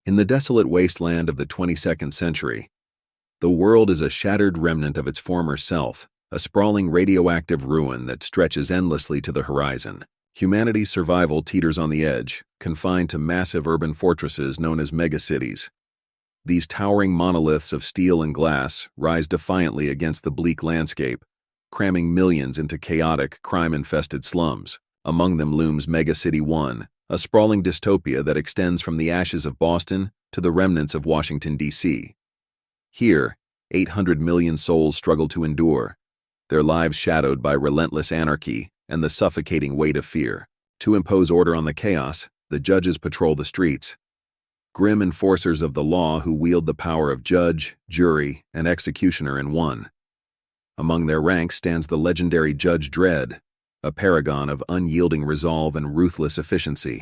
In the desolate wasteland of the 22nd century, the world is a shattered remnant of its former self, a sprawling radioactive ruin that stretches endlessly to the horizon. Humanity's survival teeters on the edge, confined to massive urban fortresses known as megacities. These towering monoliths of steel and glass rise defiantly against the bleak landscape, cramming millions into chaotic, crime-infested slums. Among them looms Megacity 1, a sprawling dystopia that extends from the ashes of Boston to the remnants of Washington, D.C. Here, 800 million souls struggle to endure, their lives shadowed by relentless anarchy and the suffocating weight of fear. To impose order on the chaos, the judges patrol the streets, grim enforcers of the law who wield the power of judge, jury, and executioner in one. Among their ranks stands the legendary Judge DREDD, a paragon of unyielding resolve and ruthless efficiency.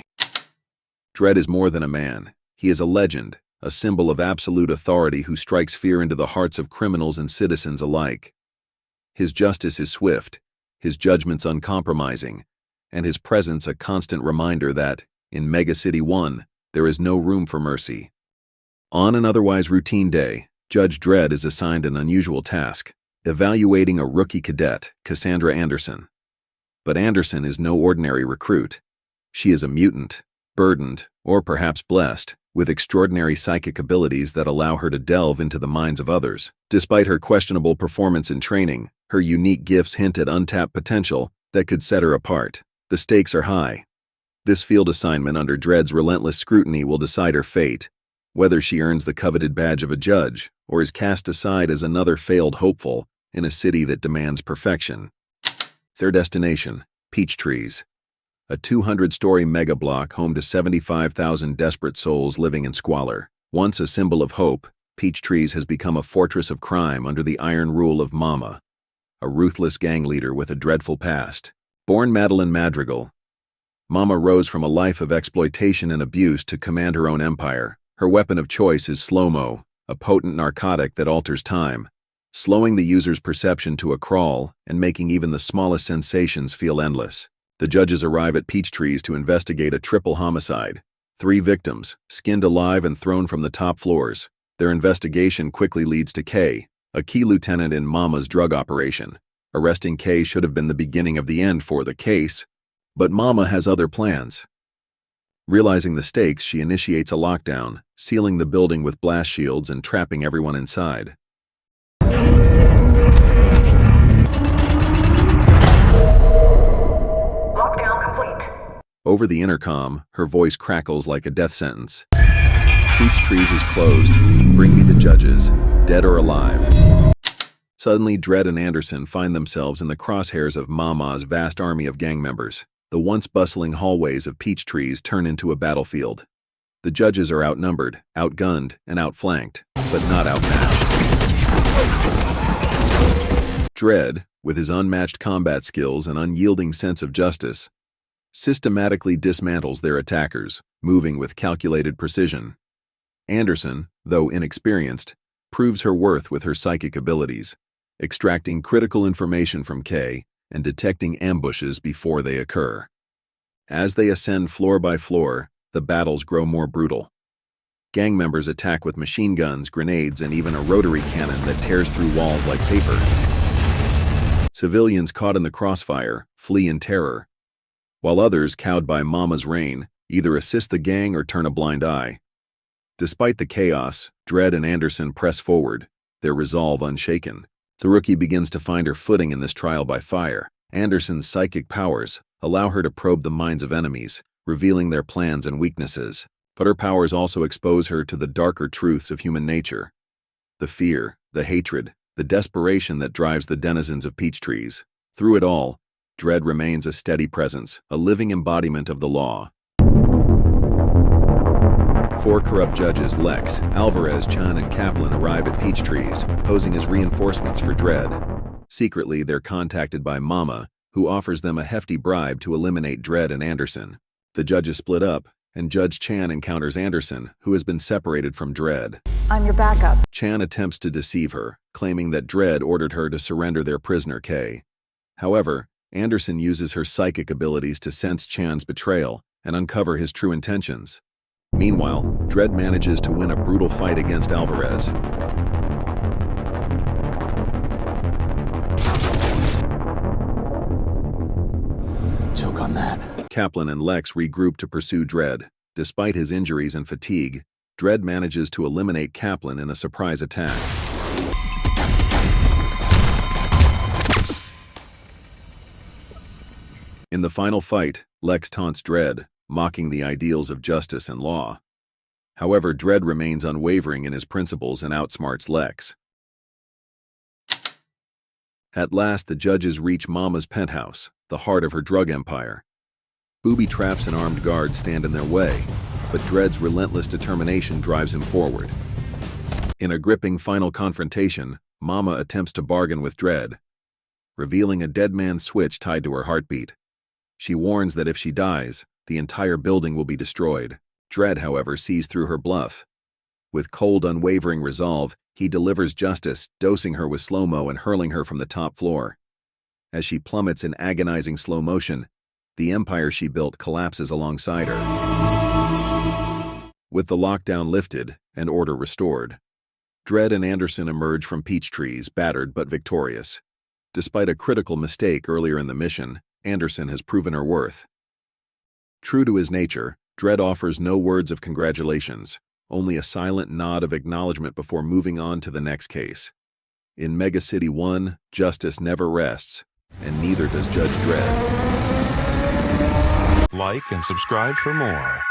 DREDD is more than a man. He is a legend, a symbol of absolute authority who strikes fear into the hearts of criminals and citizens alike. His justice is swift, his judgments uncompromising, and his presence a constant reminder that, in Megacity 1, there is no room for mercy. On an otherwise routine day, Judge DREDD is assigned an unusual task, evaluating a rookie cadet, Cassandra Anderson. But Anderson is no ordinary recruit. She is a mutant, burdened, or perhaps blessed, with extraordinary psychic abilities that allow her to delve into the minds of others. Despite her questionable performance in training, her unique gifts hint at untapped potential that could set her apart. The stakes are high. This field assignment under DREDD's relentless scrutiny will decide her fate, whether she earns the coveted badge of a judge or is cast aside as another failed hopeful in a city that demands perfection. Their destination, Peach Trees, a 200-story megablock home to 75,000 desperate souls living in squalor. Once a symbol of hope, Peach Trees has become a fortress of crime under the iron rule of Mama, a ruthless gang leader with a dreadful past. Born Madeline Madrigal, Mama rose from a life of exploitation and abuse to command her own empire. Her weapon of choice is slow-mo, a potent narcotic that alters time, slowing the user's perception to a crawl and making even the smallest sensations feel endless. The judges arrive at Peach Trees to investigate a triple homicide. 3 victims, skinned alive and thrown from the top floors. Their investigation quickly leads to Kay, a key lieutenant in Mama's drug operation. Arresting Kay should have been the beginning of the end for the case, but Mama has other plans. Realizing the stakes, she initiates a lockdown, sealing the building with blast shields and trapping everyone inside. Lockdown complete. Over the intercom, her voice crackles like a death sentence. Peach Trees is closed. Bring me the judges, dead or alive. Suddenly, DREDD and Anderson find themselves in the crosshairs of Mama's vast army of gang members. The once bustling hallways of Peach Trees turn into a battlefield. The judges are outnumbered, outgunned, and outflanked, but not outmatched. DREDD, with his unmatched combat skills and unyielding sense of justice, systematically dismantles their attackers, moving with calculated precision. Anderson, though inexperienced, proves her worth with her psychic abilities, extracting critical information from Kay and detecting ambushes before they occur. As they ascend floor by floor, the battles grow more brutal. Gang members attack with machine guns, grenades, and even a rotary cannon that tears through walls like paper. Civilians caught in the crossfire flee in terror, while others, cowed by Mama's reign, either assist the gang or turn a blind eye. Despite the chaos, DREDD and Anderson press forward, their resolve unshaken. The rookie begins to find her footing in this trial by fire. Anderson's psychic powers allow her to probe the minds of enemies, revealing their plans and weaknesses. But her powers also expose her to the darker truths of human nature. The fear, the hatred, the desperation that drives the denizens of Peach Trees. Through it all, DREDD remains a steady presence, a living embodiment of the law. 4 corrupt judges, Lex, Alvarez, Chan, and Kaplan, arrive at Peach Trees, posing as reinforcements for DREDD. Secretly, they're contacted by Mama, who offers them a hefty bribe to eliminate DREDD and Anderson. The judges split up, and Judge Chan encounters Anderson, who has been separated from DREDD. I'm your backup. Chan attempts to deceive her, claiming that DREDD ordered her to surrender their prisoner Kay. However, Anderson uses her psychic abilities to sense Chan's betrayal and uncover his true intentions. Meanwhile, Dredd manages to win a brutal fight against Alvarez. Choke on that. Kaplan and Lex regroup to pursue Dredd. Despite his injuries and fatigue, Dredd manages to eliminate Kaplan in a surprise attack. In the final fight, Lex taunts Dredd, mocking the ideals of justice and law. However, Dredd remains unwavering in his principles and outsmarts Lex. At last, the judges reach Mama's penthouse, the heart of her drug empire. Booby traps and armed guards stand in their way, but Dredd's relentless determination drives him forward. In a gripping final confrontation, Mama attempts to bargain with Dredd, revealing a dead man's switch tied to her heartbeat. She warns that if she dies, the entire building will be destroyed. Dredd, however, sees through her bluff. With cold, unwavering resolve, he delivers justice, dosing her with slow-mo and hurling her from the top floor. As she plummets in agonizing slow motion, the empire she built collapses alongside her. With the lockdown lifted and order restored, Dredd and Anderson emerge from Peachtree's battered but victorious. Despite a critical mistake earlier in the mission, Anderson has proven her worth. True to his nature, Dredd offers no words of congratulations, only a silent nod of acknowledgement before moving on to the next case. In Mega City 1, justice never rests, and neither does Judge DREDD. Like and subscribe for more.